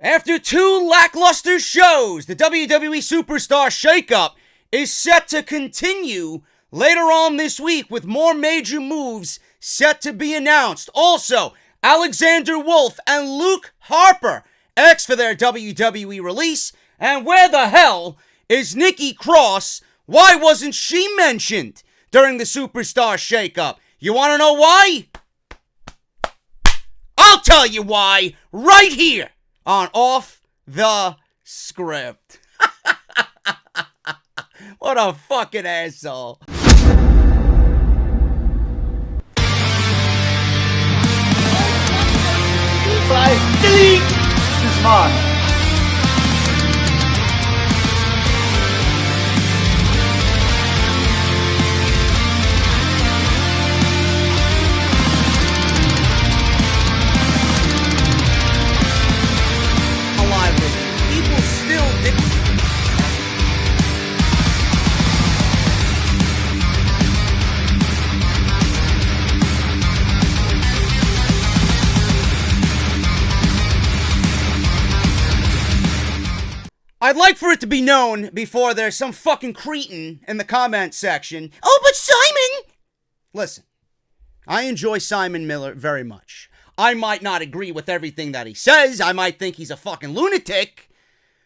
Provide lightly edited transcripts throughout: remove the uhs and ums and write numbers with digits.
After 2 lackluster shows, the WWE Superstar Shakeup is set to continue later on this week with more major moves set to be announced. Also, Alexander Wolfe and Luke Harper X for their WWE Release. And where the hell is Nikki Cross? Why wasn't she mentioned during the Superstar Shakeup? You want to know why? I'll tell you why right here on Off the Script. What a fucking asshole. Delete! This is mine. Alive with you. People still I'd like for it to be known before there's some fucking cretin in the comment section. Oh, but Simon! Listen, I enjoy Simon Miller very much. I might not agree with everything that he says. I might think he's a fucking lunatic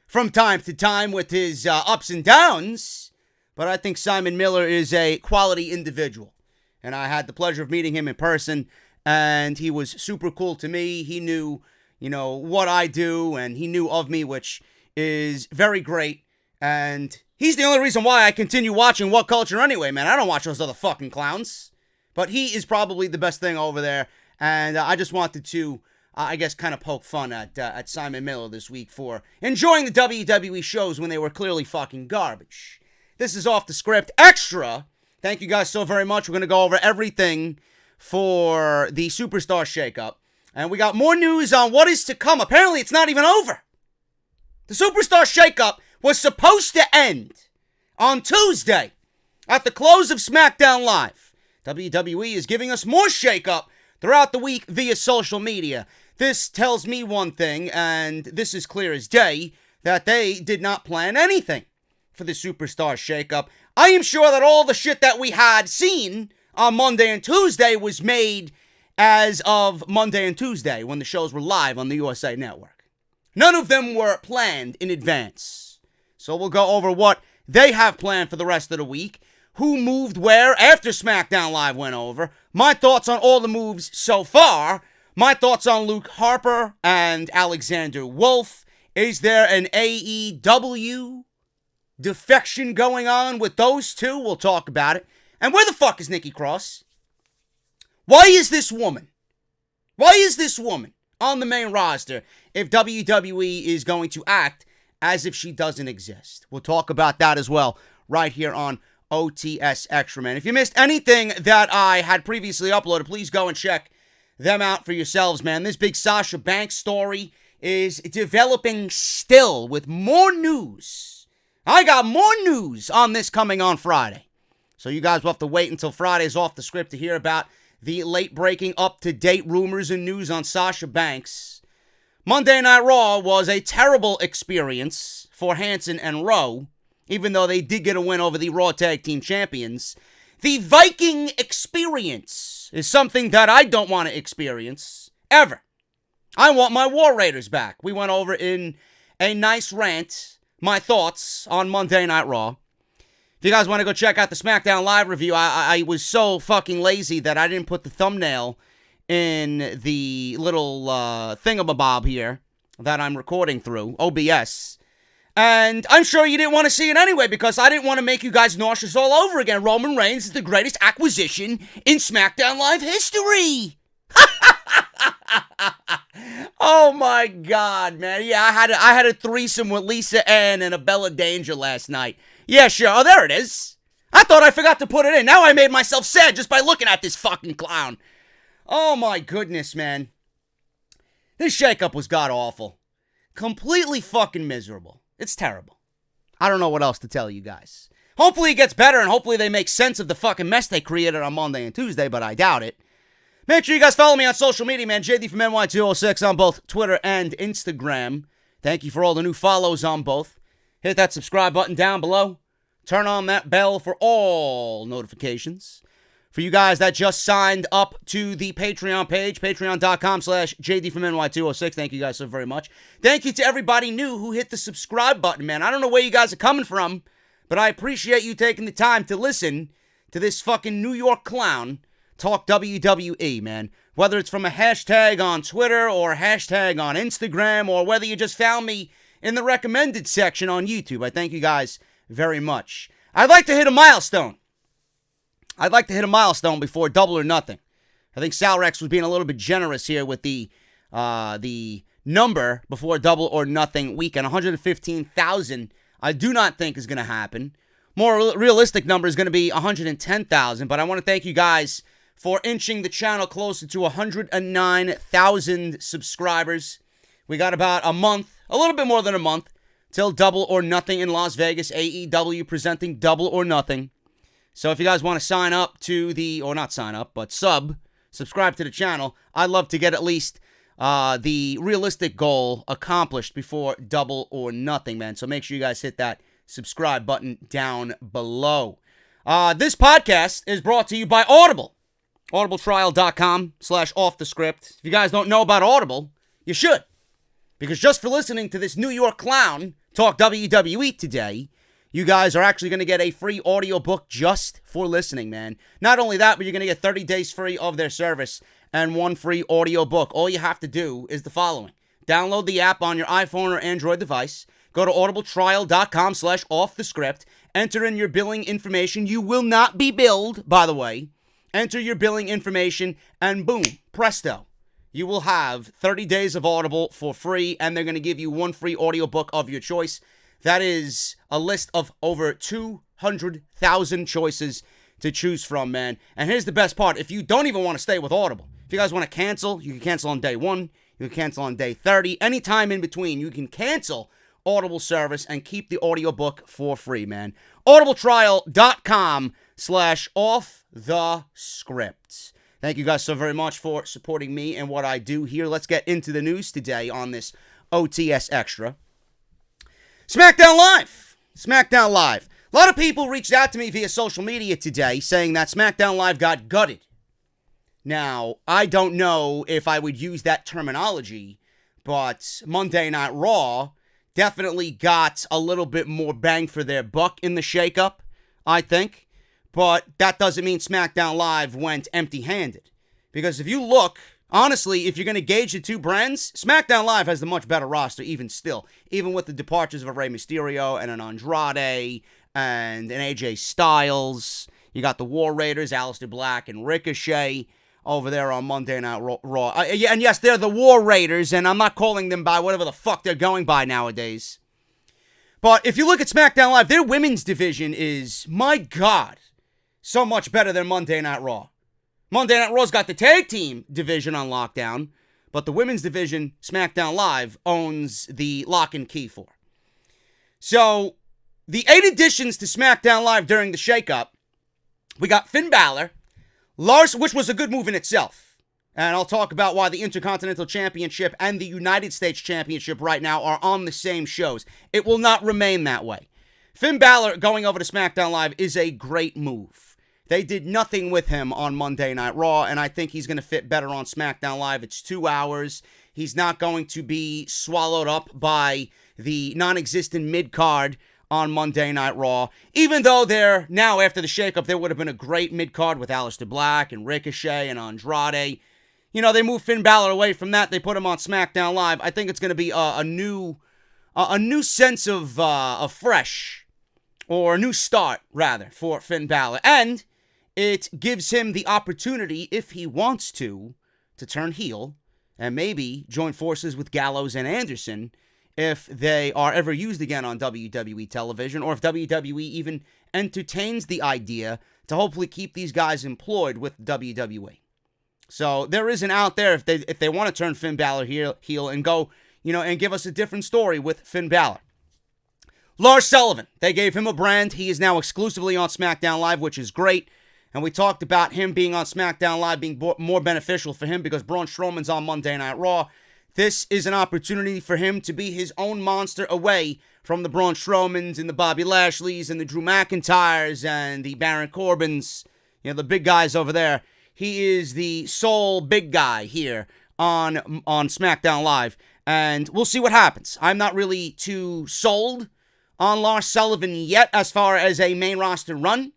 from time to time with his ups and downs. But I think Simon Miller is a quality individual. And I had the pleasure of meeting him in person. And he was super cool to me. He knew, what I do. And he knew of me, which is very great, and he's the only reason why I continue watching What Culture anyway, man. I don't watch those other fucking clowns, but he is probably the best thing over there, and I just wanted to, kind of poke fun at Simon Miller this week for enjoying the WWE shows when they were clearly fucking garbage. This is Off the Script Extra. Thank you guys so very much. We're going to go over everything for the Superstar Shakeup, and we got more news on what is to come. Apparently, it's not even over. The Superstar Shakeup was supposed to end on Tuesday at the close of SmackDown Live. WWE is giving us more shakeup throughout the week via social media. This tells me one thing, and this is clear as day, that they did not plan anything for the Superstar Shakeup. I am sure that all the shit that we had seen on Monday and Tuesday was made as of Monday and Tuesday when the shows were live on the USA Network. None of them were planned in advance. So we'll go over what they have planned for the rest of the week, who moved where after SmackDown Live went over, my thoughts on all the moves so far, my thoughts on Luke Harper and Alexander Wolfe. Is there an AEW defection going on with those two? We'll talk about it. And where the fuck is Nikki Cross? Why is this woman on the main roster if WWE is going to act as if she doesn't exist? We'll talk about that as well right here on OTS Extra, man. If you missed anything that I had previously uploaded, please go and check them out for yourselves, man. This big Sasha Banks story is developing still with more news. I got more news on this coming on Friday. So you guys will have to wait until Friday's Off the Script to hear about the late-breaking, up-to-date rumors and news on Sasha Banks. Monday Night Raw was a terrible experience for Hanson and Rowe, even though they did get a win over the Raw Tag Team Champions. The Viking experience is something that I don't want to experience, ever. I want my War Raiders back. We went over in a nice rant, my thoughts on Monday Night Raw. If you guys want to go check out the SmackDown Live review, I was so fucking lazy that I didn't put the thumbnail in the little thingamabob here that I'm recording through, OBS. And I'm sure you didn't want to see it anyway because I didn't want to make you guys nauseous all over again. Roman Reigns is the greatest acquisition in SmackDown Live history. Oh my God, man. Yeah, I had a threesome with Lisa Ann and a Bella Danger last night. Yeah, sure. Oh, there it is. I thought I forgot to put it in. Now I made myself sad just by looking at this fucking clown. Oh my goodness, man. This shakeup was god-awful. Completely fucking miserable. It's terrible. I don't know what else to tell you guys. Hopefully it gets better and hopefully they make sense of the fucking mess they created on Monday and Tuesday, but I doubt it. Make sure you guys follow me on social media, man. JD from NY206 on both Twitter and Instagram. Thank you for all the new follows on both. Hit that subscribe button down below. Turn on that bell for all notifications. For you guys that just signed up to the Patreon page, patreon.com/JD from NY206. Thank you guys so very much. Thank you to everybody new who hit the subscribe button, man. I don't know where you guys are coming from, but I appreciate you taking the time to listen to this fucking New York clown talk WWE, man. Whether it's from a hashtag on Twitter or a hashtag on Instagram, or whether you just found me in the recommended section on YouTube, I thank you guys very much. I'd like to hit a milestone. Before Double or Nothing. I think Salrex was being a little bit generous here with the number before Double or Nothing weekend. 115,000 I do not think is going to happen. More realistic number is going to be 110,000, but I want to thank you guys for inching the channel closer to 109,000 subscribers. We got about a month, a little bit more than a month, till Double or Nothing in Las Vegas. AEW presenting Double or Nothing. So if you guys want to sign up to or not sign up, but subscribe to the channel, I'd love to get at least the realistic goal accomplished before Double or Nothing, man. So make sure you guys hit that subscribe button down below. This podcast is brought to you by Audible. audibletrial.com/offthescript. If you guys don't know about Audible, you should. Because just for listening to this New York clown talk WWE today, you guys are actually going to get a free audiobook just for listening, man. Not only that, but you're going to get 30 days free of their service and one free audiobook. All you have to do is the following. Download the app on your iPhone or Android device. Go to audibletrial.com/offthescript. Enter in your billing information. You will not be billed, by the way. Enter your billing information, and boom, presto. You will have 30 days of Audible for free, and they're going to give you one free audiobook of your choice. That is a list of over 200,000 choices to choose from, man. And here's the best part. If you don't even want to stay with Audible, if you guys want to cancel, you can cancel on day 1. You can cancel on day 30. Anytime in between, you can cancel Audible service and keep the audiobook for free, man. audibletrial.com/offthescript. Thank you guys so very much for supporting me and what I do here. Let's get into the news today on this OTS Extra. SmackDown Live. A lot of people reached out to me via social media today saying that SmackDown Live got gutted. Now, I don't know if I would use that terminology, but Monday Night Raw definitely got a little bit more bang for their buck in the shakeup, I think. But that doesn't mean SmackDown Live went empty-handed. Because if you look, honestly, if you're going to gauge the two brands, SmackDown Live has the much better roster even still. Even with the departures of a Rey Mysterio and an Andrade and an AJ Styles. You got the War Raiders, Aleister Black and Ricochet over there on Monday Night Raw. And yes, they're the War Raiders, and I'm not calling them by whatever the fuck they're going by nowadays. But if you look at SmackDown Live, their women's division is, my God, so much better than Monday Night Raw. Monday Night Raw's got the tag team division on lockdown, but the women's division, SmackDown Live, owns the lock and key for. So, the 8 additions to SmackDown Live during the shakeup, we got Finn Balor, which was a good move in itself. And I'll talk about why the Intercontinental Championship and the United States Championship right now are on the same shows. It will not remain that way. Finn Balor going over to SmackDown Live is a great move. They did nothing with him on Monday Night Raw, and I think he's going to fit better on SmackDown Live. It's 2 hours. He's not going to be swallowed up by the non-existent mid-card on Monday Night Raw. Even though now, after the shakeup, there would have been a great mid-card with Aleister Black and Ricochet and Andrade. You know, they moved Finn Balor away from that. They put him on SmackDown Live. I think it's going to be a new sense of fresh, or a new start, rather, for Finn Balor. And it gives him the opportunity, if he wants to turn heel and maybe join forces with Gallows and Anderson if they are ever used again on WWE television, or if WWE even entertains the idea to hopefully keep these guys employed with WWE. So there is an out there if they want to turn Finn Balor heel and go, and give us a different story with Finn Balor. Lars Sullivan, they gave him a brand. He is now exclusively on SmackDown Live, which is great. And we talked about him being on SmackDown Live being more beneficial for him because Braun Strowman's on Monday Night Raw. this is an opportunity for him to be his own monster away from the Braun Strowmans and the Bobby Lashleys and the Drew McIntyres and the Baron Corbins, the big guys over there. He is the sole big guy here on SmackDown Live, and we'll see what happens. I'm not really too sold on Lars Sullivan yet as far as a main roster run,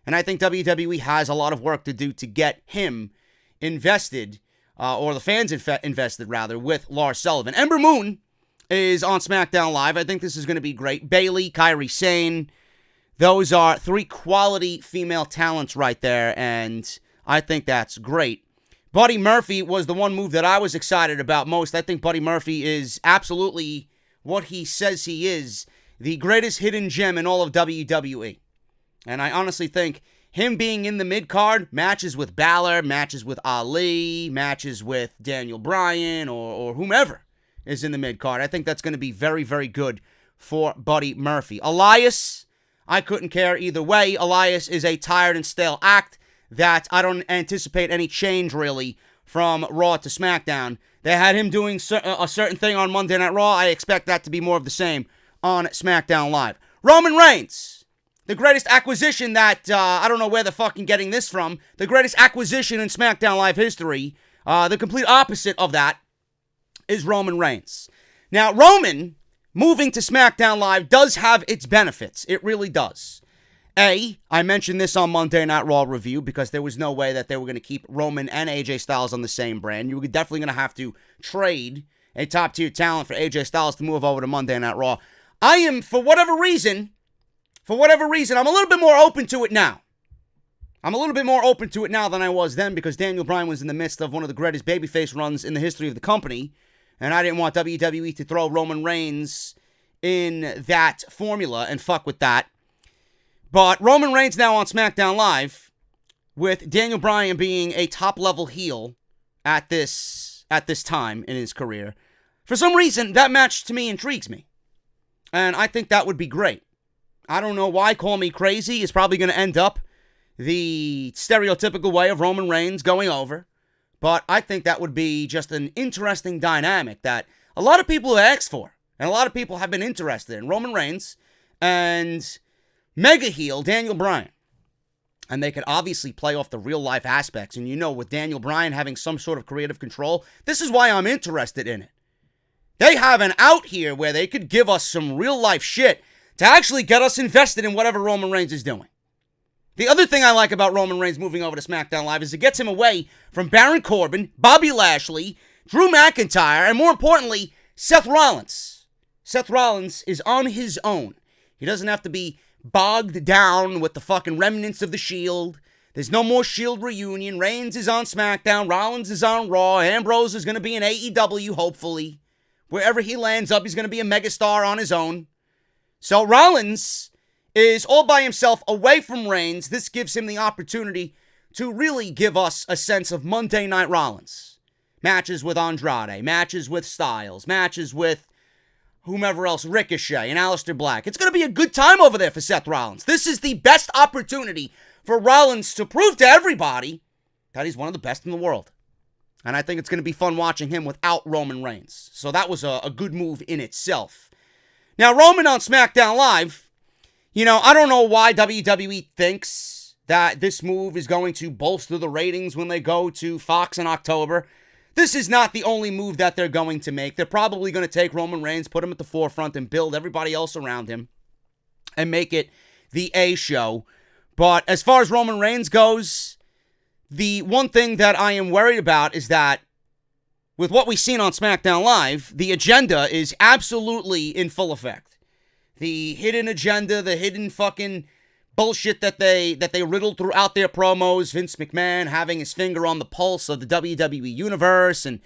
and I think WWE has a lot of work to do to get him invested, or the fans invested, rather, with Lars Sullivan. Ember Moon is on SmackDown Live. I think this is going to be great. Bayley, Kairi Sane, those are 3 quality female talents right there, and I think that's great. Buddy Murphy was the one move that I was excited about most. I think Buddy Murphy is absolutely what he says he is, the greatest hidden gem in all of WWE. And I honestly think him being in the mid-card, matches with Balor, matches with Ali, matches with Daniel Bryan, or whomever is in the mid-card, I think that's going to be very, very good for Buddy Murphy. Elias, I couldn't care either way. Elias is a tired and stale act that I don't anticipate any change, really, from Raw to SmackDown. They had him doing a certain thing on Monday Night Raw. I expect that to be more of the same on SmackDown Live. Roman Reigns, the greatest acquisition that, I don't know where they're fucking getting this from, the greatest acquisition in SmackDown Live history, the complete opposite of that is Roman Reigns. Now, Roman moving to SmackDown Live does have its benefits. It really does. I mentioned this on Monday Night Raw review because there was no way that they were going to keep Roman and AJ Styles on the same brand. You were definitely going to have to trade a top-tier talent for AJ Styles to move over to Monday Night Raw. I am, for whatever reason, I'm a little bit more open to it now. I'm a little bit more open to it now than I was then because Daniel Bryan was in the midst of one of the greatest babyface runs in the history of the company, and I didn't want WWE to throw Roman Reigns in that formula and fuck with that. But Roman Reigns now on SmackDown Live, with Daniel Bryan being a top-level heel at this time in his career, for some reason, that match to me intrigues me. And I think that would be great. I don't know why Call Me Crazy is probably going to end up the stereotypical way of Roman Reigns going over, but I think that would be just an interesting dynamic that a lot of people have asked for, and a lot of people have been interested in. Roman Reigns and mega heel Daniel Bryan. And they could obviously play off the real-life aspects, and with Daniel Bryan having some sort of creative control, this is why I'm interested in it. They have an out here where they could give us some real-life shit to actually get us invested in whatever Roman Reigns is doing. The other thing I like about Roman Reigns moving over to SmackDown Live is it gets him away from Baron Corbin, Bobby Lashley, Drew McIntyre, and more importantly, Seth Rollins. Seth Rollins is on his own. He doesn't have to be bogged down with the fucking remnants of the Shield. There's no more Shield reunion. Reigns is on SmackDown. Rollins is on Raw. Ambrose is going to be in AEW, hopefully. Wherever he lands up, he's going to be a megastar on his own. So Rollins is all by himself away from Reigns. This gives him the opportunity to really give us a sense of Monday Night Rollins. Matches with Andrade, matches with Styles, matches with whomever else, Ricochet and Aleister Black. It's going to be a good time over there for Seth Rollins. This is the best opportunity for Rollins to prove to everybody that he's one of the best in the world. And I think it's going to be fun watching him without Roman Reigns. So that was a good move in itself. Now, Roman on SmackDown Live, I don't know why WWE thinks that this move is going to bolster the ratings when they go to Fox in October. This is not the only move that they're going to make. They're probably going to take Roman Reigns, put him at the forefront, and build everybody else around him and make it the A show. But as far as Roman Reigns goes, the one thing that I am worried about is that with what we've seen on SmackDown Live, the agenda is absolutely in full effect. The hidden agenda, the hidden fucking bullshit that they riddled throughout their promos. Vince McMahon having his finger on the pulse of the WWE Universe, and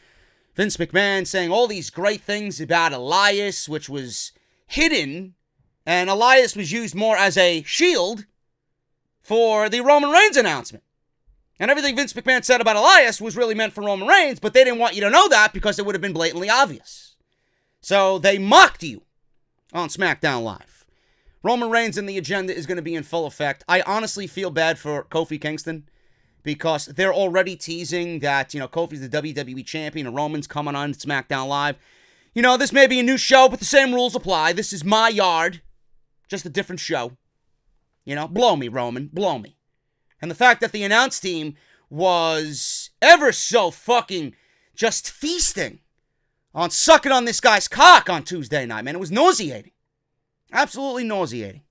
Vince McMahon saying all these great things about Elias, which was hidden, and Elias was used more as a shield for the Roman Reigns announcement. And everything Vince McMahon said about Elias was really meant for Roman Reigns, but they didn't want you to know that because it would have been blatantly obvious. So they mocked you on SmackDown Live. Roman Reigns and the agenda is going to be in full effect. I honestly feel bad for Kofi Kingston. because they're already teasing that, Kofi's the WWE champion and Roman's coming on SmackDown Live. This may be a new show, but the same rules apply. This is my yard, just a different show. Blow me, Roman, blow me. And the fact that the announce team was ever so fucking just feasting on sucking on this guy's cock on Tuesday night, man. It was nauseating. Absolutely nauseating.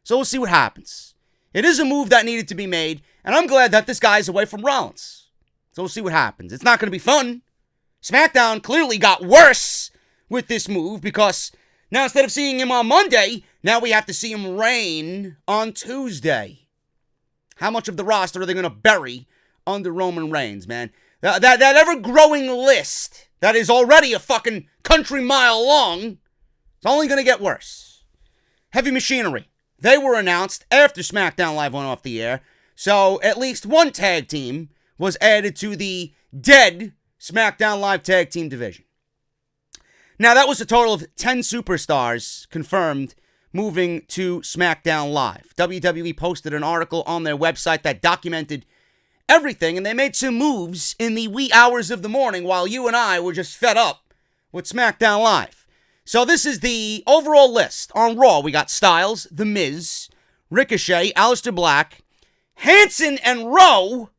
So we'll see what happens. It is a move that needed to be made, and I'm glad that this guy is away from Rollins. So we'll see what happens. It's not going to be fun. SmackDown clearly got worse with this move because now instead of seeing him on Monday, now we have to see him reign on Tuesday. How much of the roster are they going to bury under Roman Reigns, man? That ever-growing list that is already a fucking country mile long, it's only going to get worse. Heavy Machinery. They were announced after SmackDown Live went off the air, so at least one tag team was added to the dead SmackDown Live tag team division. Now, that was a total of 10 superstars confirmed moving to SmackDown Live. WWE posted an article on their website that documented everything, and they made some moves in the wee hours of the morning while you and I were just fed up with SmackDown Live. So this is the overall list. On Raw, we got Styles, The Miz, Ricochet, Aleister Black, Hanson and Rowe,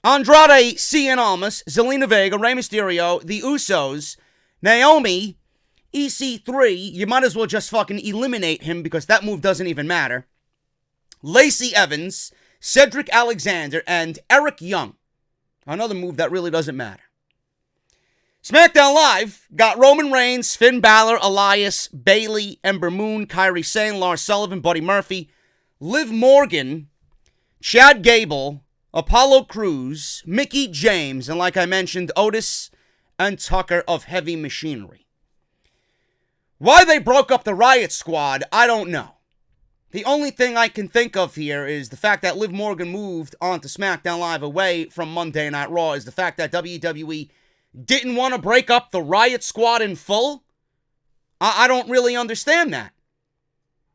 Andrade Cien Almas, Zelina Vega, Rey Mysterio, The Usos, Naomi, EC3, you might as well just fucking eliminate him because that move doesn't even matter, Lacey Evans, Cedric Alexander, and Eric Young. Another move that really doesn't matter. SmackDown Live got Roman Reigns, Finn Balor, Elias, Bayley, Ember Moon, Kairi Sane, Lars Sullivan, Buddy Murphy, Liv Morgan, Chad Gable, Apollo Crews, Mickie James, and like I mentioned, Otis and Tucker of Heavy Machinery. Why they broke up the Riot Squad, I don't know. The only thing I can think of here is the fact that Liv Morgan moved onto SmackDown Live away from Monday Night Raw is the fact that WWE didn't want to break up the Riot Squad in full. I don't really understand that.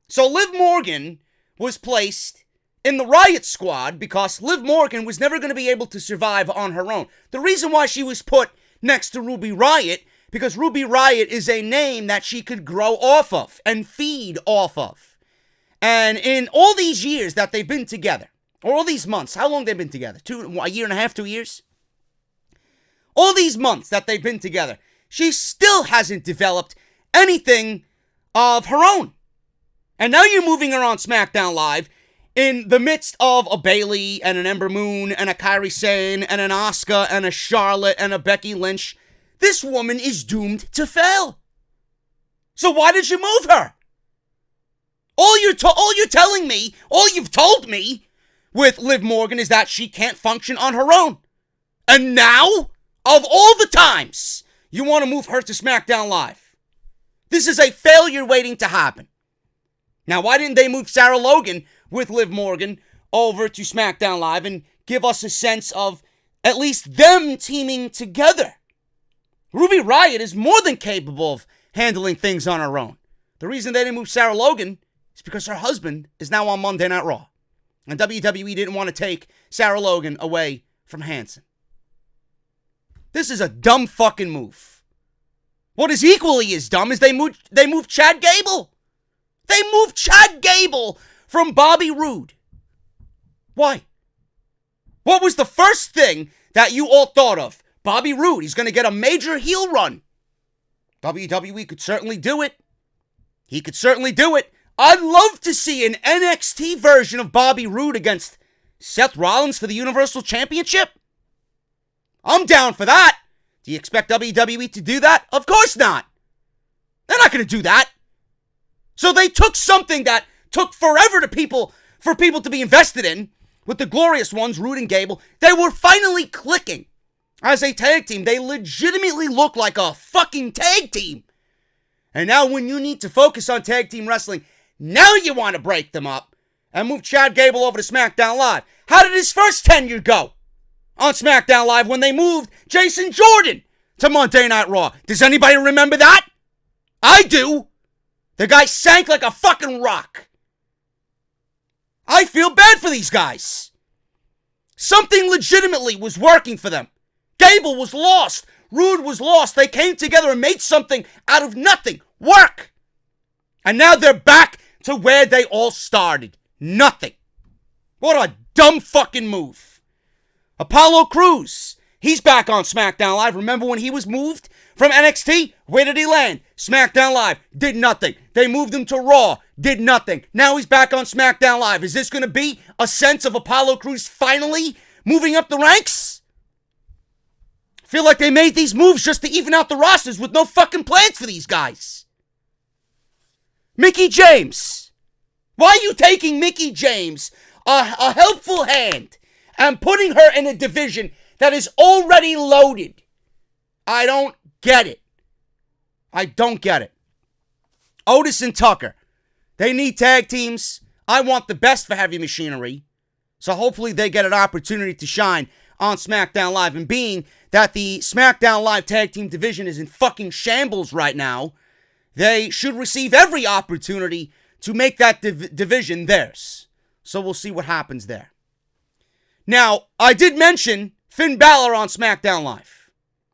So Liv Morgan was placed in the Riot Squad because Liv Morgan was never going to be able to survive on her own. The reason why she was put next to Ruby Riott, because Ruby Riott is a name that she could grow off of and feed off of. And in all these years that they've been together, or all these months, how long they've been together? A year and a half, 2 years? All these months that they've been together, she still hasn't developed anything of her own. And now you're moving her on SmackDown Live in the midst of a Bayley and an Ember Moon and a Kairi Sane and an Asuka and a Charlotte and a Becky Lynch. This woman is doomed to fail. So why did you move her? All you've told me with Liv Morgan is that she can't function on her own. And now, of all the times, you want to move her to SmackDown Live. This is a failure waiting to happen. Now, why didn't they move Sarah Logan with Liv Morgan over to SmackDown Live and give us a sense of at least them teaming together? Ruby Riott is more than capable of handling things on her own. The reason they didn't move Sarah Logan is because her husband is now on Monday Night Raw. And WWE didn't want to take Sarah Logan away from Hanson. This is a dumb fucking move. What is equally as dumb is they moved Chad Gable. They moved Chad Gable from Bobby Roode. Why? What was the first thing that you all thought of? Bobby Roode, he's going to get a major heel run. WWE could certainly do it. He could certainly do it. I'd love to see an NXT version of Bobby Roode against Seth Rollins for the Universal Championship. I'm down for that. Do you expect WWE to do that? Of course not. They're not going to do that. So they took something that took forever for people to be invested in, with the glorious ones, Roode and Gable. They were finally clicking as a tag team. They legitimately look like a fucking tag team. And now when you need to focus on tag team wrestling, now you want to break them up and move Chad Gable over to SmackDown Live. How did his first tenure go on SmackDown Live when they moved Jason Jordan to Monday Night Raw? Does anybody remember that? I do. The guy sank like a fucking rock. I feel bad for these guys. Something legitimately was working for them. Gable was lost. Rude was lost. They came together and made something out of nothing work. And now they're back to where they all started. Nothing. What a dumb fucking move. Apollo Crews. He's back on SmackDown Live. Remember when he was moved from NXT? Where did he land? SmackDown Live. Did nothing. They moved him to Raw. Did nothing. Now he's back on SmackDown Live. Is this going to be a sense of Apollo Crews finally moving up the ranks? Feel like they made these moves just to even out the rosters with no fucking plans for these guys. Mickie James. Why are you taking Mickie James, a helpful hand, and putting her in a division that is already loaded? I don't get it. I don't get it. Otis and Tucker. They need tag teams. I want the best for Heavy Machinery. So hopefully they get an opportunity to shine on SmackDown Live. And being that the SmackDown Live tag team division is in fucking shambles right now, they should receive every opportunity to make that division theirs. So we'll see what happens there. Now, I did mention Finn Balor on SmackDown Live.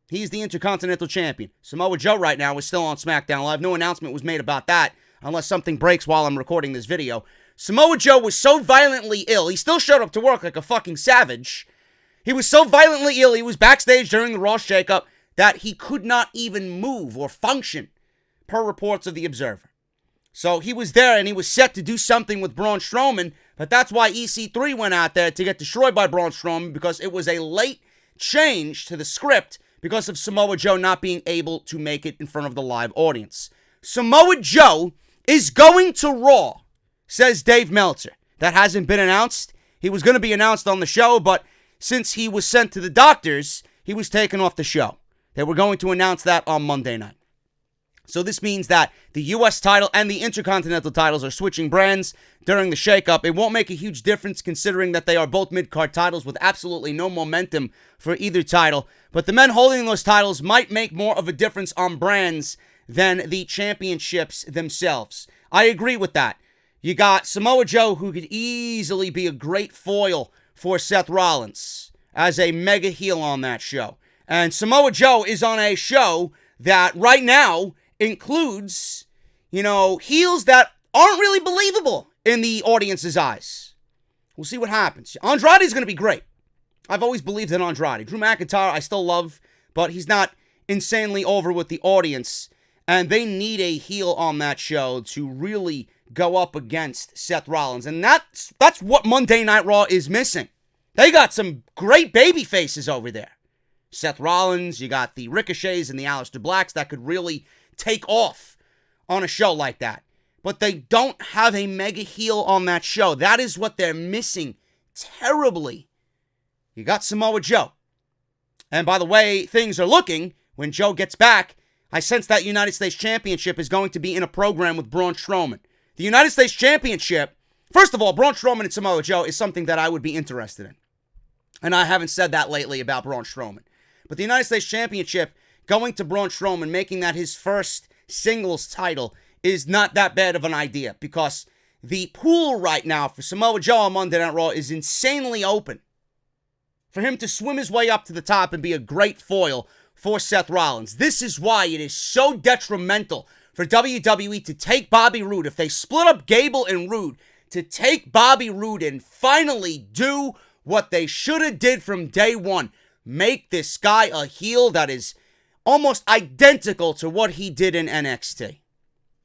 He's the Intercontinental Champion. Samoa Joe right now is still on SmackDown Live. No announcement was made about that unless something breaks while I'm recording this video. Samoa Joe was so violently ill. He still showed up to work like a fucking savage. He was so violently ill, he was backstage during the Raw Shakeup, that he could not even move or function, per reports of The Observer. So he was there and he was set to do something with Braun Strowman, but that's why EC3 went out there to get destroyed by Braun Strowman, because it was a late change to the script because of Samoa Joe not being able to make it in front of the live audience. Samoa Joe is going to Raw, says Dave Meltzer. That hasn't been announced. He was going to be announced on the show, but since he was sent to the doctors, he was taken off the show. They were going to announce that on Monday night. So this means that the U.S. title and the Intercontinental titles are switching brands during the shakeup. It won't make a huge difference considering that they are both mid-card titles with absolutely no momentum for either title. But the men holding those titles might make more of a difference on brands than the championships themselves. I agree with that. You got Samoa Joe, who could easily be a great foil for Seth Rollins as a mega heel on that show. And Samoa Joe is on a show that right now includes, heels that aren't really believable in the audience's eyes. We'll see what happens. Andrade is going to be great. I've always believed in Andrade. Drew McIntyre, I still love, but he's not insanely over with the audience. And they need a heel on that show to really go up against Seth Rollins. And that's what Monday Night Raw is missing. They got some great baby faces over there. Seth Rollins, you got the Ricochets and the Aleister Blacks that could really take off on a show like that. But they don't have a mega heel on that show. That is what they're missing terribly. You got Samoa Joe. And by the way things are looking, when Joe gets back, I sense that United States Championship is going to be in a program with Braun Strowman. The United States Championship, first of all, Braun Strowman and Samoa Joe is something that I would be interested in. And I haven't said that lately about Braun Strowman. But the United States Championship, going to Braun Strowman, making that his first singles title, is not that bad of an idea. Because the pool right now for Samoa Joe on Monday Night Raw is insanely open. For him to swim his way up to the top and be a great foil for Seth Rollins. This is why it is so detrimental for WWE to take Bobby Roode. If they split up Gable and Roode, to take Bobby Roode and finally do what they should have did from day one. Make this guy a heel that is almost identical to what he did in NXT.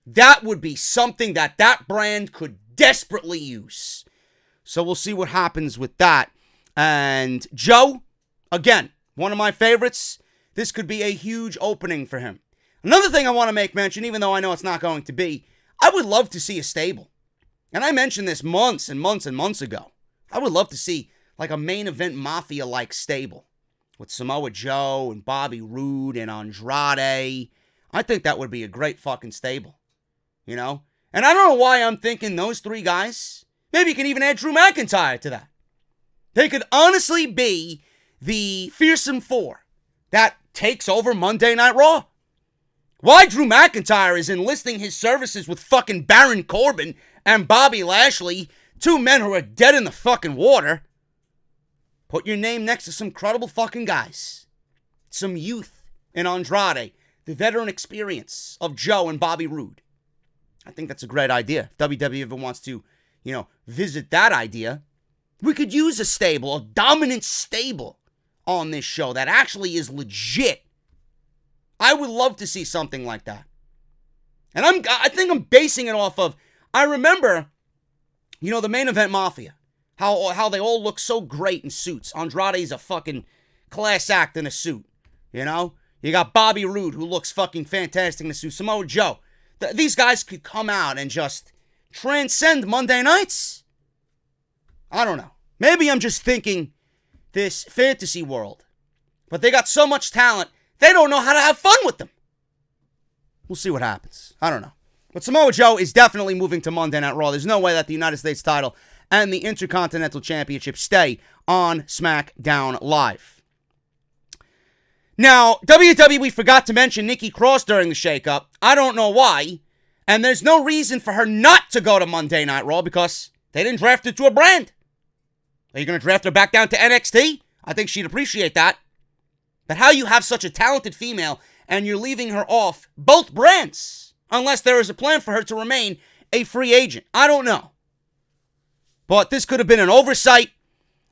That would be something that brand could desperately use. So we'll see what happens with that. And Joe, again, one of my favorites. This could be a huge opening for him. Another thing I want to make mention, even though I know it's not going to be, I would love to see a stable. And I mentioned this months and months and months ago. I would love to see like a main event mafia-like stable with Samoa Joe and Bobby Roode and Andrade. I think that would be a great fucking stable. And I don't know why I'm thinking those three guys. Maybe you can even add Drew McIntyre to that. They could honestly be the fearsome four that takes over Monday Night Raw. Why Drew McIntyre is enlisting his services with fucking Baron Corbin and Bobby Lashley, two men who are dead in the fucking water. Put your name next to some credible fucking guys. Some youth in Andrade. The veteran experience of Joe and Bobby Roode. I think that's a great idea. If WWE ever wants to, visit that idea, we could use a stable, a dominant stable on this show that actually is legit. I would love to see something like that. And I think I'm basing it off of, I remember, the Main Event Mafia. How they all look so great in suits. Andrade's a fucking class act in a suit, You got Bobby Roode, who looks fucking fantastic in a suit. Samoa Joe. These guys could come out and just transcend Monday nights. I don't know. Maybe I'm just thinking this fantasy world. But they got so much talent, they don't know how to have fun with them. We'll see what happens. I don't know. But Samoa Joe is definitely moving to Monday Night Raw. There's no way that the United States title and the Intercontinental Championship stay on SmackDown Live. Now, WWE forgot to mention Nikki Cross during the shakeup. I don't know why. And there's no reason for her not to go to Monday Night Raw because they didn't draft her to a brand. Are you going to draft her back down to NXT? I think she'd appreciate that. But how you have such a talented female and you're leaving her off both brands, unless there is a plan for her to remain a free agent. I don't know. But this could have been an oversight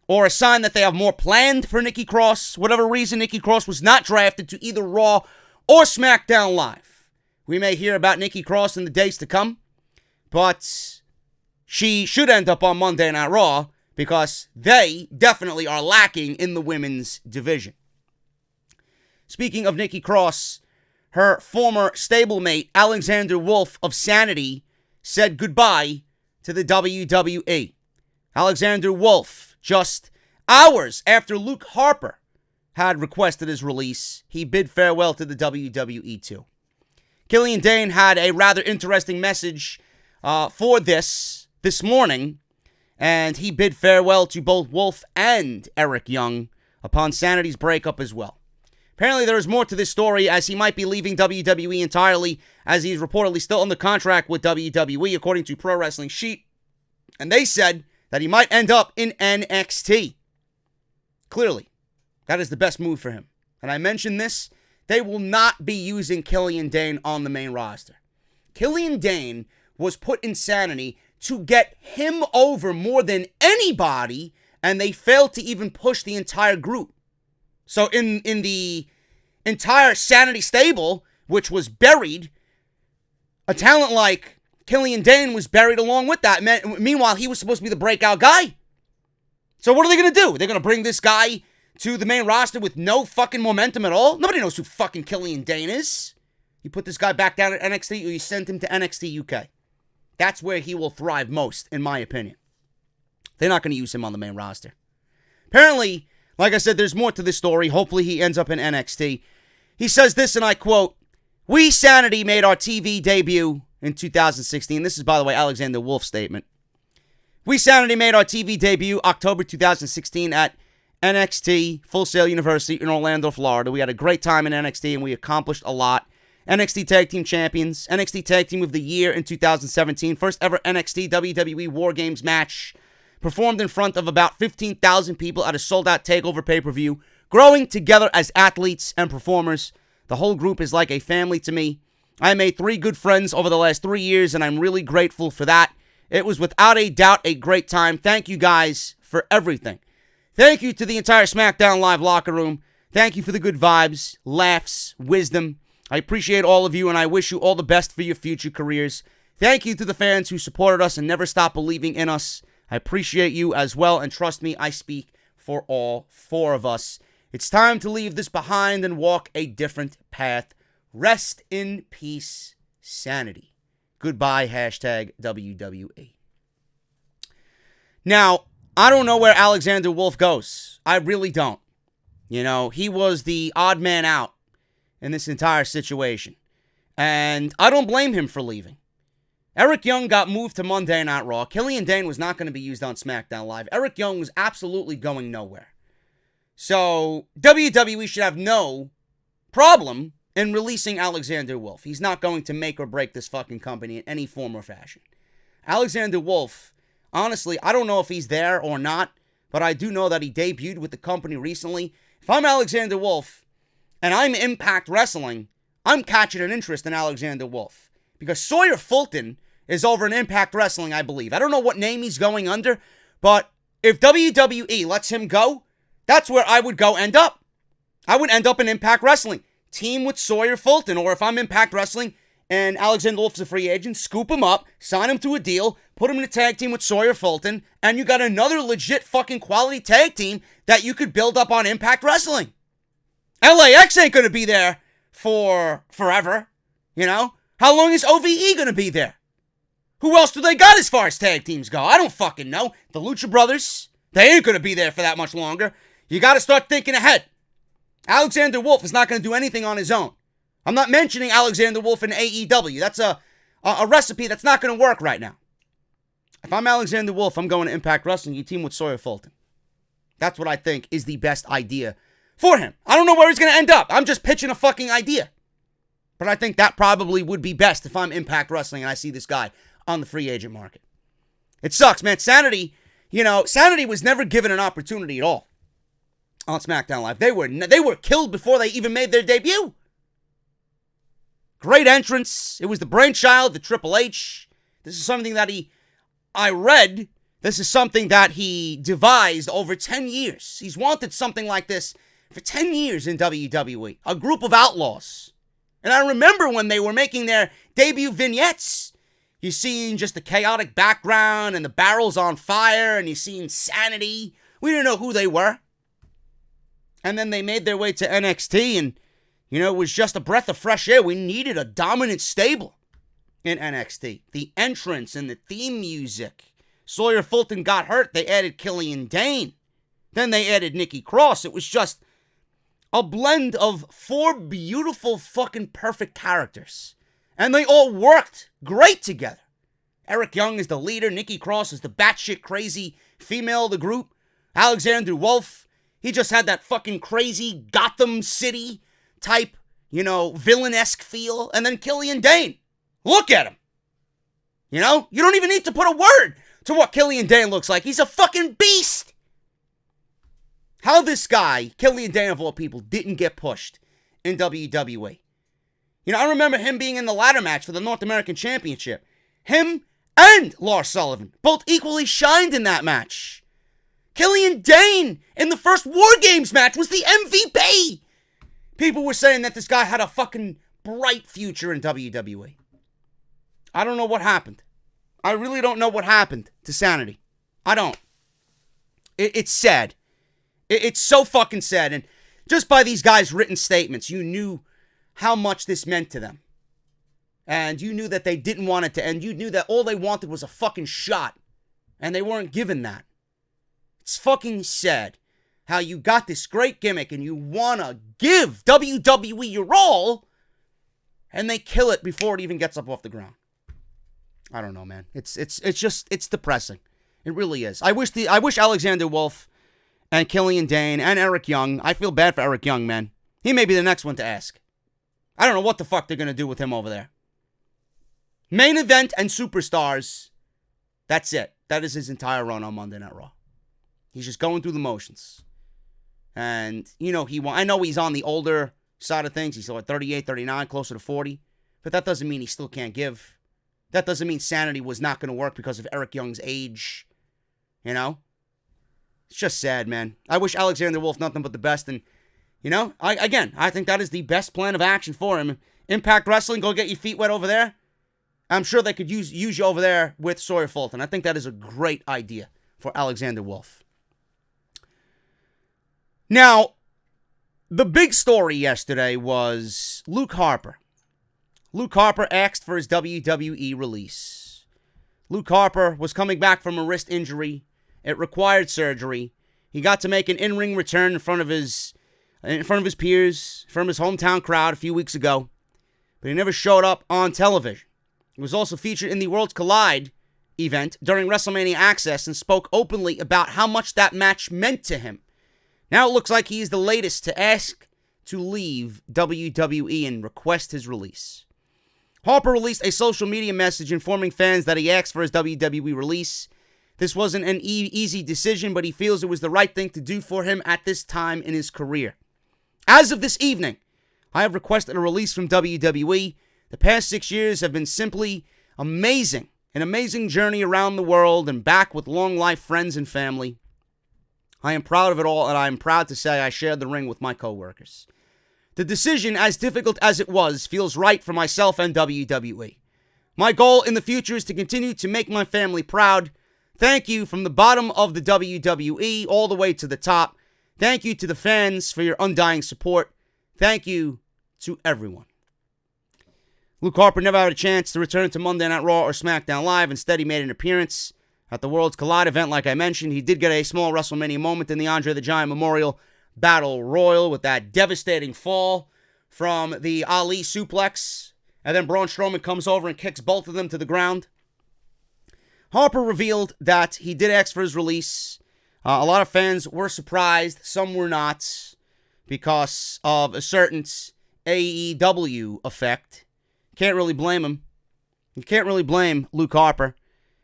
or a sign that they have more planned for Nikki Cross. Whatever reason, Nikki Cross was not drafted to either Raw or SmackDown Live. We may hear about Nikki Cross in the days to come, but she should end up on Monday Night Raw because they definitely are lacking in the women's division. Speaking of Nikki Cross, her former stablemate, Alexander Wolfe of Sanity, said goodbye to the WWE. Alexander Wolfe, just hours after Luke Harper had requested his release, he bid farewell to the WWE too. Killian Dane had a rather interesting message for this morning, and he bid farewell to both Wolfe and Eric Young upon Sanity's breakup as well. Apparently there is more to this story, as he might be leaving WWE entirely, as he's reportedly still under contract with WWE, according to Pro Wrestling Sheet. And they said that he might end up in NXT. Clearly, that is the best move for him. And I mentioned this, they will not be using Killian Dane on the main roster. Killian Dane was put in Sanity to get him over more than anybody, and they failed to even push the entire group. So in the entire Sanity stable, which was buried, a talent like Killian Dane was buried along with that. Meanwhile, he was supposed to be the breakout guy. So what are they going to do? They're going to bring this guy to the main roster with no fucking momentum at all? Nobody knows who fucking Killian Dane is. You put this guy back down at NXT, or you send him to NXT UK. That's where he will thrive most, in my opinion. They're not going to use him on the main roster. Apparently, like I said, there's more to this story. Hopefully he ends up in NXT. He says this, and I quote, "We Sanity made our TV debut in 2016. This is, by the way, Alexander Wolfe's statement. "We Sanity made our TV debut October 2016 at NXT Full Sail University in Orlando, Florida. We had a great time in NXT and we accomplished a lot. NXT Tag Team Champions, NXT Tag Team of the Year in 2017, first ever NXT WWE War Games match, performed in front of about 15,000 people at a sold-out TakeOver pay-per-view, growing together as athletes and performers. The whole group is like a family to me. I made 3 good friends over the last 3 years, and I'm really grateful for that. It was without a doubt a great time. Thank you guys for everything. Thank you to the entire SmackDown Live locker room. Thank you for the good vibes, laughs, wisdom. I appreciate all of you, and I wish you all the best for your future careers. Thank you to the fans who supported us and never stopped believing in us. I appreciate you as well, and trust me, I speak for all 4 of us. It's time to leave this behind and walk a different path. Rest in peace, Sanity. Goodbye, #WWE. Now, I don't know where Alexander Wolfe goes. I really don't. He was the odd man out in this entire situation. And I don't blame him for leaving. Eric Young got moved to Monday Night Raw. Killian Dane was not going to be used on SmackDown Live. Eric Young was absolutely going nowhere. So, WWE should have no problem in releasing Alexander Wolfe. He's not going to make or break this fucking company in any form or fashion. Alexander Wolfe, honestly, I don't know if he's there or not, but I do know that he debuted with the company recently. If I'm Alexander Wolfe and I'm Impact Wrestling, I'm catching an interest in Alexander Wolfe because Sawyer Fulton is over in Impact Wrestling, I believe. I don't know what name he's going under, but if WWE lets him go, that's where I would go end up. I would end up in Impact Wrestling. Team with Sawyer Fulton, or if I'm Impact Wrestling and Alexander Wolfe's a free agent, scoop him up, sign him to a deal, put him in a tag team with Sawyer Fulton, and you got another legit fucking quality tag team that you could build up on Impact Wrestling. LAX ain't gonna be there for forever, you know? How long is OVE gonna be there? Who else do they got as far as tag teams go? I don't fucking know. The Lucha Brothers, they ain't gonna be there for that much longer. You gotta start thinking ahead. Alexander Wolfe is not gonna do anything on his own. I'm not mentioning Alexander Wolfe in AEW. That's a recipe that's not gonna work right now. If I'm Alexander Wolfe, I'm going to Impact Wrestling. You team with Sawyer Fulton. That's what I think is the best idea for him. I don't know where he's gonna end up. I'm just pitching a fucking idea. But I think that probably would be best if I'm Impact Wrestling and I see this guy on the free agent market. It sucks, man. Sanity was never given an opportunity at all on SmackDown Live. They were killed before they even made their debut. Great entrance. It was the brainchild of Triple H. This is something that I read. This is something that he devised over 10 years. He's wanted something like this for 10 years in WWE. A group of outlaws. And I remember when they were making their debut vignettes, you're seeing just the chaotic background and the barrels on fire, and you're seeing Sanity. We didn't know who they were. And then they made their way to NXT, and, it was just a breath of fresh air. We needed a dominant stable in NXT. The entrance and the theme music. Sawyer Fulton got hurt. They added Killian Dane. Then they added Nikki Cross. It was just a blend of 4 beautiful fucking perfect characters. And they all worked great together. Eric Young is the leader. Nikki Cross is the batshit crazy female of the group. Alexander Wolfe, he just had that fucking crazy Gotham City type, villain-esque feel. And then Killian Dane. Look at him. You don't even need to put a word to what Killian Dane looks like. He's a fucking beast. How this guy, Killian Dane of all people, didn't get pushed in WWE. I remember him being in the ladder match for the North American Championship. Him and Lars Sullivan both equally shined in that match. Killian Dane in the first War Games match was the MVP. People were saying that this guy had a fucking bright future in WWE. I don't know what happened. I really don't know what happened to Sanity. I don't. It's sad. It's so fucking sad. And just by these guys' written statements, you knew how much this meant to them. And you knew that they didn't want it to end. You knew that all they wanted was a fucking shot. And they weren't given that. It's fucking sad how you got this great gimmick and you want to give WWE your all, and they kill it before it even gets up off the ground. I don't know, man. It's depressing. It really is. I wish Alexander Wolfe and Killian Dane and Eric Young. I feel bad for Eric Young, man. He may be the next one to ask. I don't know what the fuck they're going to do with him over there. Main event and superstars. That's it. That is his entire run on Monday Night Raw. He's just going through the motions. And, I know he's on the older side of things. He's still at 38, 39, closer to 40. But that doesn't mean he still can't give. That doesn't mean Sanity was not going to work because of Eric Young's age. It's just sad, man. I wish Alexander Wolfe nothing but the best. And, I think that is the best plan of action for him. Impact Wrestling, go get your feet wet over there. I'm sure they could use you over there with Sawyer Fulton. I think that is a great idea for Alexander Wolfe. Now, the big story yesterday was Luke Harper. Luke Harper asked for his WWE release. Luke Harper was coming back from a wrist injury. It required surgery. He got to make an in-ring return in front of his peers, from his hometown crowd a few weeks ago. But he never showed up on television. He was also featured in the Worlds Collide event during WrestleMania Access and spoke openly about how much that match meant to him. Now it looks like he is the latest to ask to leave WWE and request his release. Harper released a social media message informing fans that he asked for his WWE release. This wasn't an easy decision, but he feels it was the right thing to do for him at this time in his career. As of this evening, I have requested a release from WWE. The past 6 years have been simply amazing. An amazing journey around the world and back with long-life friends and family. I am proud of it all, and I am proud to say I shared the ring with my coworkers. The decision, as difficult as it was, feels right for myself and WWE. My goal in the future is to continue to make my family proud. Thank you from the bottom of the WWE all the way to the top. Thank you to the fans for your undying support. Thank you to everyone. Luke Harper never had a chance to return to Monday Night Raw or SmackDown Live. Instead, he made an appearance at the Worlds Collide event, like I mentioned. He did get a small WrestleMania moment in the Andre the Giant Memorial Battle Royal with that devastating fall from the Ali suplex. And then Braun Strowman comes over and kicks both of them to the ground. Harper revealed that he did ask for his release. A lot of fans were surprised. Some were not, because of a certain AEW effect. Can't really blame him. You can't really blame Luke Harper.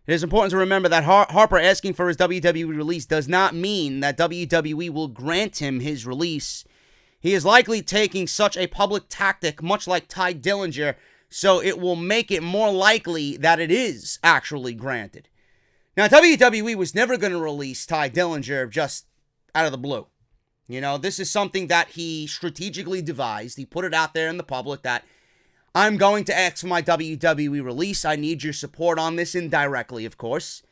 It is important to remember that Harper asking for his WWE release does not mean that WWE will grant him his release. He is likely taking such a public tactic, much like Tye Dillinger, so it will make it more likely that it is actually granted. Now, WWE was never going to release Tye Dillinger just out of the blue. You know, this is something that he strategically devised. He put it out there in the public that I'm going to ask for my WWE release. I need your support on this, indirectly, of course.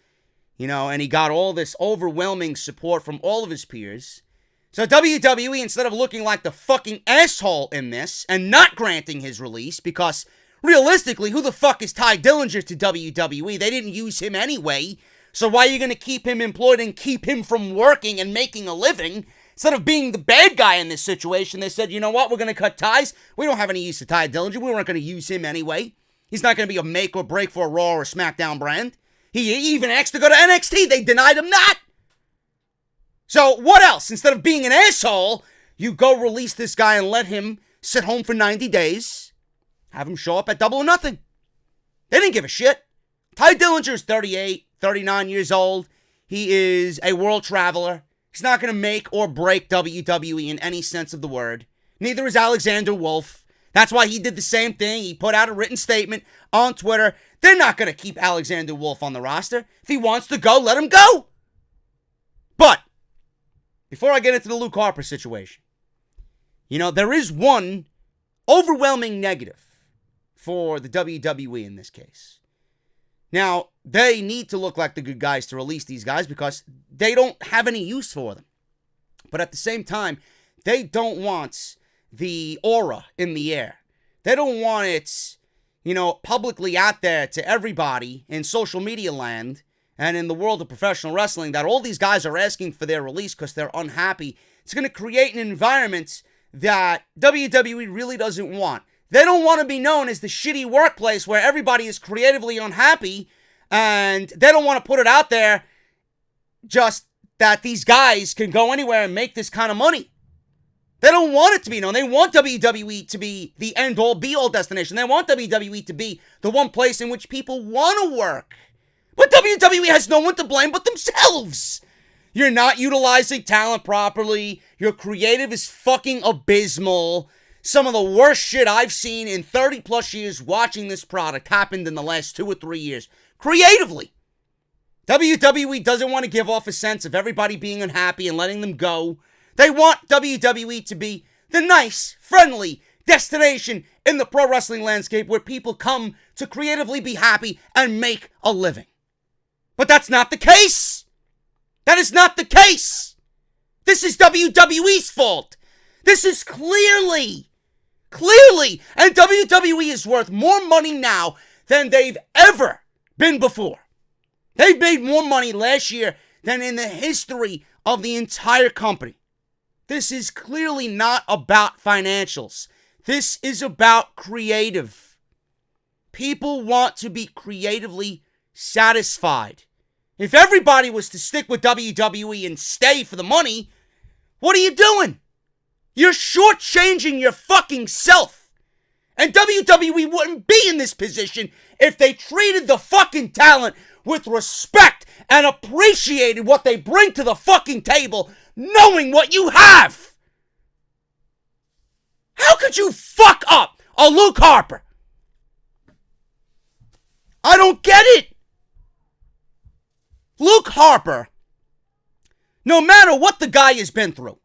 You know, and he got all this overwhelming support from all of his peers. So WWE, instead of looking like the fucking asshole in this and not granting his release, because realistically, who the fuck is Tye Dillinger to WWE? They didn't use him anyway. So why are you going to keep him employed and keep him from working and making a living? Instead of being the bad guy in this situation, they said, you know what, we're going to cut ties. We don't have any use of Tye Dillinger. We weren't going to use him anyway. He's not going to be a make or break for a Raw or SmackDown brand. He even asked to go to NXT. They denied him that. So what else? Instead of being an asshole, you go release this guy and let him sit home for 90 days. Have him show up at Double or Nothing. They didn't give a shit. Tye Dillinger is 38, 39 years old. He is a world traveler. He's not going to make or break WWE in any sense of the word. Neither is Alexander Wolfe. That's why he did the same thing. He put out a written statement on Twitter. They're not going to keep Alexander Wolfe on the roster. If he wants to go, let him go. But before I get into the Luke Harper situation, you know, there is one overwhelming negative for the WWE in this case. Now, they need to look like the good guys to release these guys because they don't have any use for them. But at the same time, they don't want the aura in the air. They don't want it, you know, publicly out there to everybody in social media land and in the world of professional wrestling that all these guys are asking for their release because they're unhappy. It's going to create an environment that WWE really doesn't want. They don't want to be known as the shitty workplace where everybody is creatively unhappy, and they don't want to put it out there just that these guys can go anywhere and make this kind of money. They don't want it to be known. They want WWE to be the end-all, be-all destination. They want WWE to be the one place in which people want to work. But WWE has no one to blame but themselves. You're not utilizing talent properly. Your creative is fucking abysmal. Some of the worst shit I've seen in 30 plus years watching this product happened in the last 2 or 3 years. Creatively. WWE doesn't want to give off a sense of everybody being unhappy and letting them go. They want WWE to be the nice, friendly destination in the pro wrestling landscape where people come to creatively be happy and make a living. But that's not the case. That is not the case. This is WWE's fault. This is clearly, and WWE is worth more money now than they've ever been before. They've made more money last year than in the history of the entire company. This is clearly not about financials. This is about creative. People want to be creatively satisfied. If everybody was to stick with WWE and stay for the money, what are you doing? You're shortchanging your fucking self. And WWE wouldn't be in this position if they treated the fucking talent with respect and appreciated what they bring to the fucking table, knowing what you have. How could you fuck up a Luke Harper? I don't get it. Luke Harper, no matter what the guy has been through,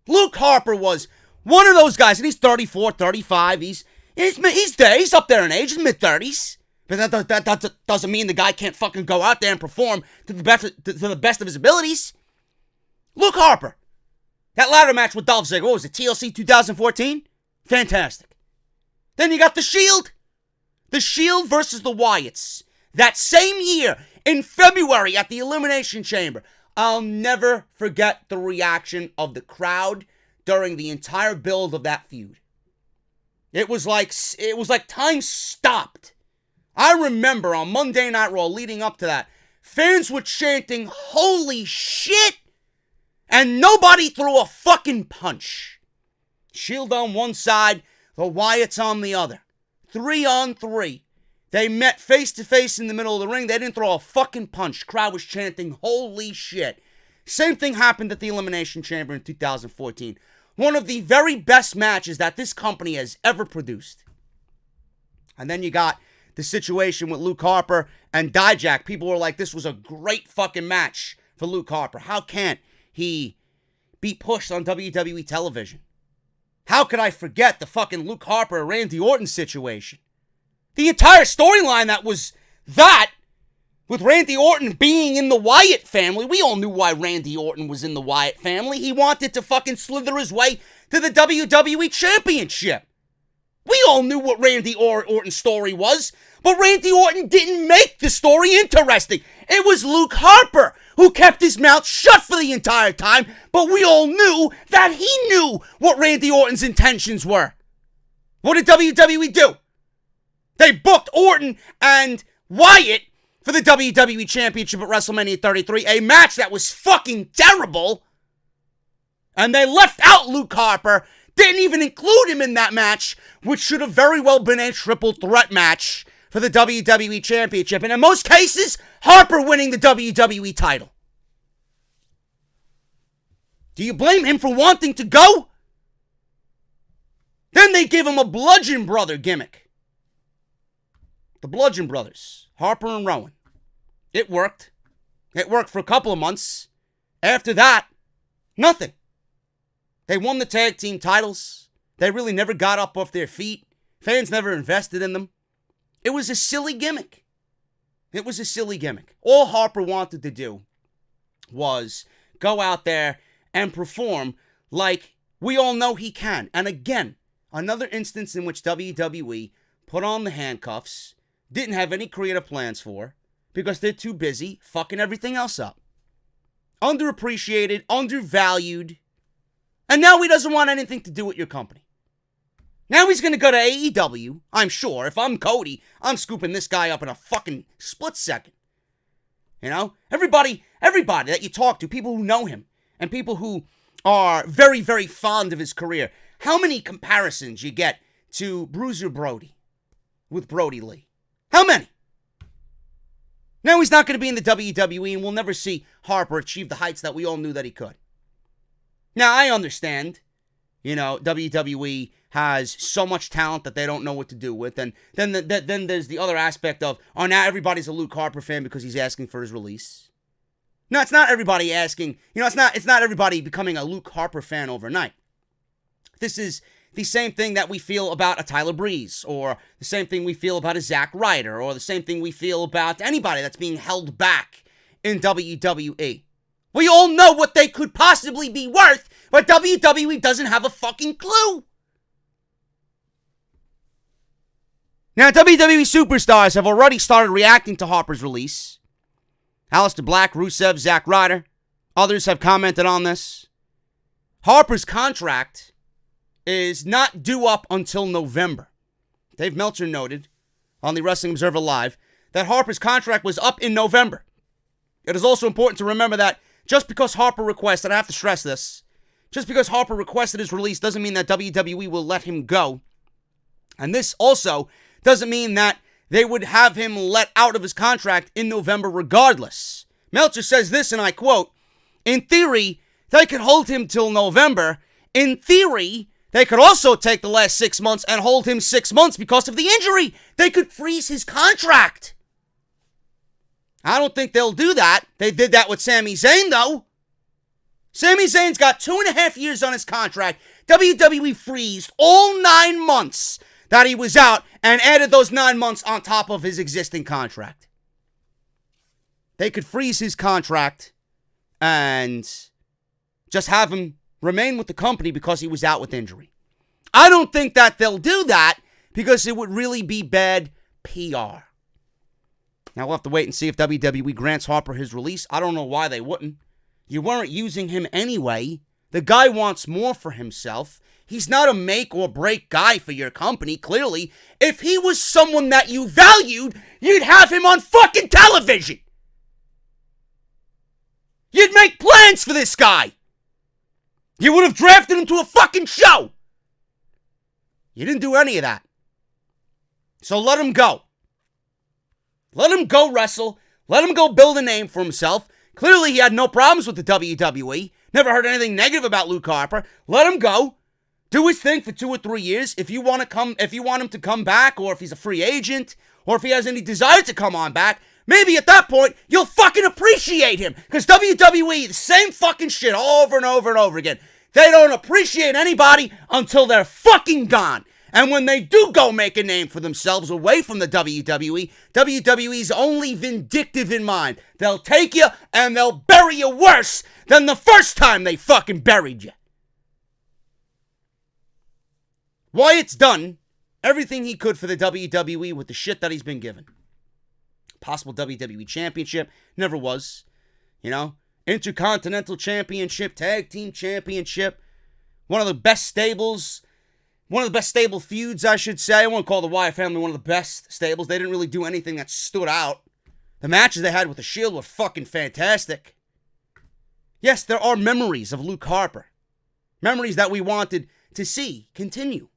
Luke Harper was one of those guys, and he's 34, 35, he's there, he's up there in age, he's mid-30s. But that doesn't mean the guy can't fucking go out there and perform to the best of his abilities. Luke Harper, that ladder match with Dolph Ziggler, what was it, TLC 2014? Fantastic. Then you got The Shield. The Shield versus the Wyatts. That same year, in February at the Elimination Chamber. I'll never forget the reaction of the crowd during the entire build of that feud. It was like time stopped. I remember on Monday Night Raw leading up to that, fans were chanting, "Holy shit!" And nobody threw a fucking punch. Shield on one side, the Wyatts on the other. 3-on-3. They met face to face in the middle of the ring. They didn't throw a fucking punch. Crowd was chanting, "Holy shit." Same thing happened at the Elimination Chamber in 2014. One of the very best matches that this company has ever produced. And then you got the situation with Luke Harper and Dijak. People were like, this was a great fucking match for Luke Harper. How can't he be pushed on WWE television? How could I forget the fucking Luke Harper Randy Orton situation? The entire storyline that was that, with Randy Orton being in the Wyatt family, we all knew why Randy Orton was in the Wyatt family. He wanted to fucking slither his way to the WWE Championship. We all knew what Randy Orton's story was, but Randy Orton didn't make the story interesting. It was Luke Harper who kept his mouth shut for the entire time, but we all knew that he knew what Randy Orton's intentions were. What did WWE do? They booked Orton and Wyatt for the WWE Championship at WrestleMania 33, a match that was fucking terrible, and they left out Luke Harper. Didn't even include him in that match, which should have very well been a triple threat match for the WWE Championship. And in most cases, Harper winning the WWE title. Do you blame him for wanting to go? Then they give him a Bludgeon Brother gimmick. The Bludgeon Brothers, Harper and Rowan. It worked. It worked for a couple of months. After that, nothing. They won the tag team titles. They really never got up off their feet. Fans never invested in them. It was a silly gimmick. It was a silly gimmick. All Harper wanted to do was go out there and perform like we all know he can. And again, another instance in which WWE put on the handcuffs, didn't have any creative plans for, because they're too busy fucking everything else up. Underappreciated, undervalued. And now he doesn't want anything to do with your company. Now he's going to go to AEW, I'm sure. If I'm Cody, I'm scooping this guy up in a fucking split second. You know? Everybody that you talk to, people who know him, and people who are very, very fond of his career, how many comparisons you get to Bruiser Brody with Brody Lee? How many? Now he's not going to be in the WWE, and we'll never see Harper achieve the heights that we all knew that he could. Now, I understand, WWE has so much talent that they don't know what to do with. And then there's the other aspect of, now everybody's a Luke Harper fan because he's asking for his release. No, it's not everybody asking. It's not everybody becoming a Luke Harper fan overnight. This is the same thing that we feel about a Tyler Breeze, or the same thing we feel about a Zack Ryder, or the same thing we feel about anybody that's being held back in WWE. We all know what they could possibly be worth, but WWE doesn't have a fucking clue. Now, WWE superstars have already started reacting to Harper's release. Aleister Black, Rusev, Zack Ryder, others have commented on this. Harper's contract is not due up until November. Dave Meltzer noted on the Wrestling Observer Live that Harper's contract was up in November. It is also important to remember that just because Harper requested, I have to stress this, just because Harper requested his release doesn't mean that WWE will let him go. And this also doesn't mean that they would have him let out of his contract in November regardless. Meltzer says this, and I quote, "In theory, they could hold him till November. In theory, they could also take the last 6 months and hold him 6 months because of the injury. They could freeze his contract." I don't think they'll do that. They did that with Sami Zayn, though. Sami Zayn's got 2.5 years on his contract. WWE freezed all 9 months that he was out and added those 9 months on top of his existing contract. They could freeze his contract and just have him remain with the company because he was out with injury. I don't think that they'll do that because it would really be bad PR. Now we'll have to wait and see if WWE grants Harper his release. I don't know why they wouldn't. You weren't using him anyway. The guy wants more for himself. He's not a make or break guy for your company, clearly. If he was someone that you valued, you'd have him on fucking television. You'd make plans for this guy. You would have drafted him to a fucking show. You didn't do any of that. So let him go. Let him go wrestle. Let him go build a name for himself. Clearly he had no problems with the WWE. Never heard anything negative about Luke Harper. Let him go. Do his thing for 2 or 3 years. If you want him to come back, or if he's a free agent, or if he has any desire to come on back, maybe at that point you'll fucking appreciate him. Because WWE, the same fucking shit over and over and over again. They don't appreciate anybody until they're fucking gone. And when they do go make a name for themselves away from the WWE, WWE's only vindictive in mind. They'll take you and they'll bury you worse than the first time they fucking buried you. Wyatt's done everything he could for the WWE with the shit that he's been given. Possible WWE Championship, never was. You know, Intercontinental Championship, Tag Team Championship, one of the best stables. One of the best stable feuds, I should say. I won't call the Wyatt family one of the best stables. They didn't really do anything that stood out. The matches they had with the Shield were fucking fantastic. Yes, there are memories of Luke Harper. Memories that we wanted to see continue.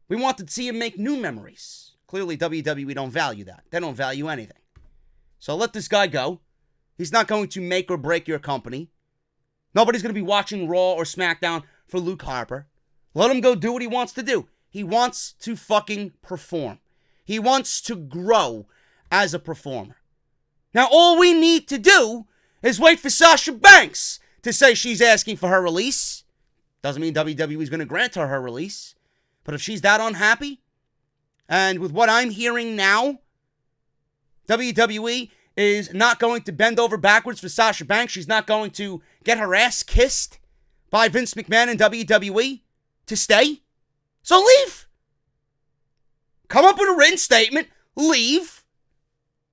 We wanted to see him make new memories. Clearly, WWE don't value that. They don't value anything. So let this guy go. He's not going to make or break your company. Nobody's going to be watching Raw or SmackDown for Luke Harper. Let him go do what he wants to do. He wants to fucking perform. He wants to grow as a performer. Now, all we need to do is wait for Sasha Banks to say she's asking for her release. Doesn't mean WWE is going to grant her release. But if she's that unhappy, and with what I'm hearing now, WWE is not going to bend over backwards for Sasha Banks. She's not going to get her ass kissed by Vince McMahon and WWE. To stay? So leave. Come up with a written statement, leave,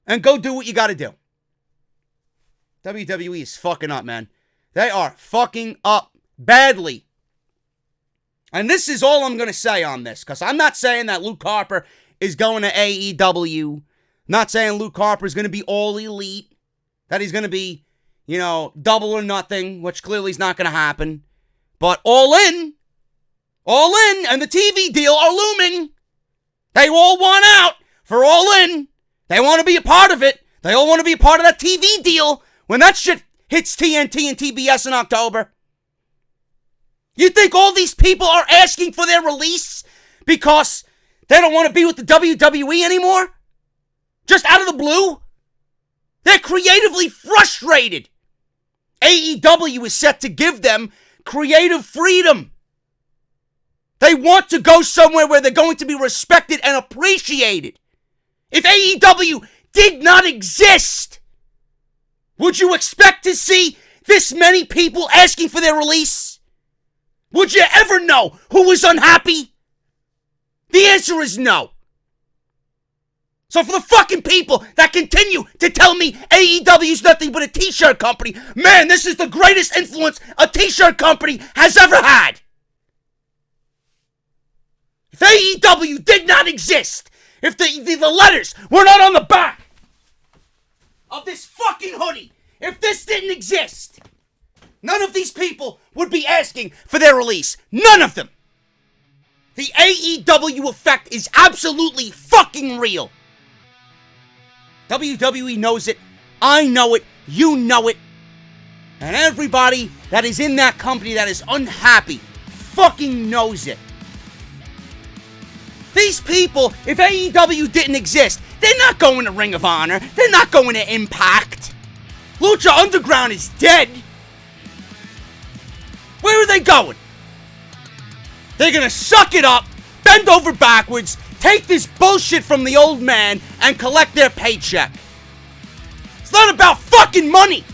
and go do what you gotta do. WWE is fucking up, man. They are fucking up badly. And this is all I'm gonna say on this, because I'm not saying that Luke Harper is going to AEW. Not saying Luke Harper is gonna be all elite. That he's gonna be, double or nothing, which clearly is not gonna happen. But all in, and the TV deal are looming. They all want out for All In. They want to be a part of it. They all want to be a part of that TV deal when that shit hits TNT and TBS in October. You think all these people are asking for their release because they don't want to be with the WWE anymore? Just out of the blue? They're creatively frustrated. AEW is set to give them creative freedom. They want to go somewhere where they're going to be respected and appreciated. If AEW did not exist, would you expect to see this many people asking for their release? Would you ever know who was unhappy? The answer is no. So for the fucking people that continue to tell me AEW is nothing but a t-shirt company, man, this is the greatest influence a t-shirt company has ever had. If AEW did not exist, if the letters were not on the back of this fucking hoodie, if this didn't exist, none of these people would be asking for their release. None of them. The AEW effect is absolutely fucking real. WWE knows it. I know it. You know it. And everybody that is in that company that is unhappy fucking knows it. These people, if AEW didn't exist, they're not going to Ring of Honor. They're not going to Impact. Lucha Underground is dead. Where are they going? They're going to suck it up, bend over backwards, take this bullshit from the old man, and collect their paycheck. It's not about fucking money.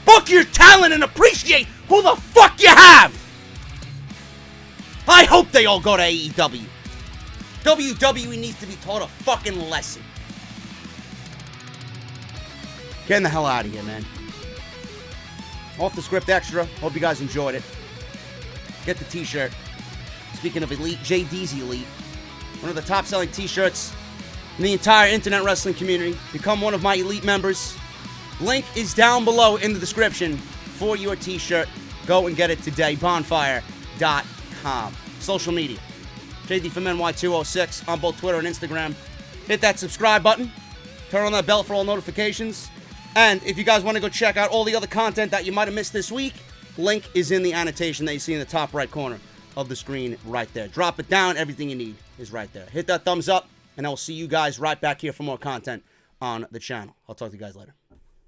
Book your talent and appreciate who the fuck you have. I hope they all go to AEW. WWE needs to be taught a fucking lesson. Getting the hell out of here, man. Off the script extra. Hope you guys enjoyed it. Get the t-shirt. Speaking of elite, JD's Elite. One of the top selling t-shirts in the entire internet wrestling community. Become one of my elite members. Link is down below in the description for your t-shirt. Go and get it today. Bonfire.com. Social media. JD from NY206 on both Twitter and Instagram. Hit that subscribe button. Turn on that bell for all notifications. And if you guys want to go check out all the other content that you might have missed this week, link is in the annotation that you see in the top right corner of the screen right there. Drop it down. Everything you need is right there. Hit that thumbs up, and I will see you guys right back here for more content on the channel. I'll talk to you guys later.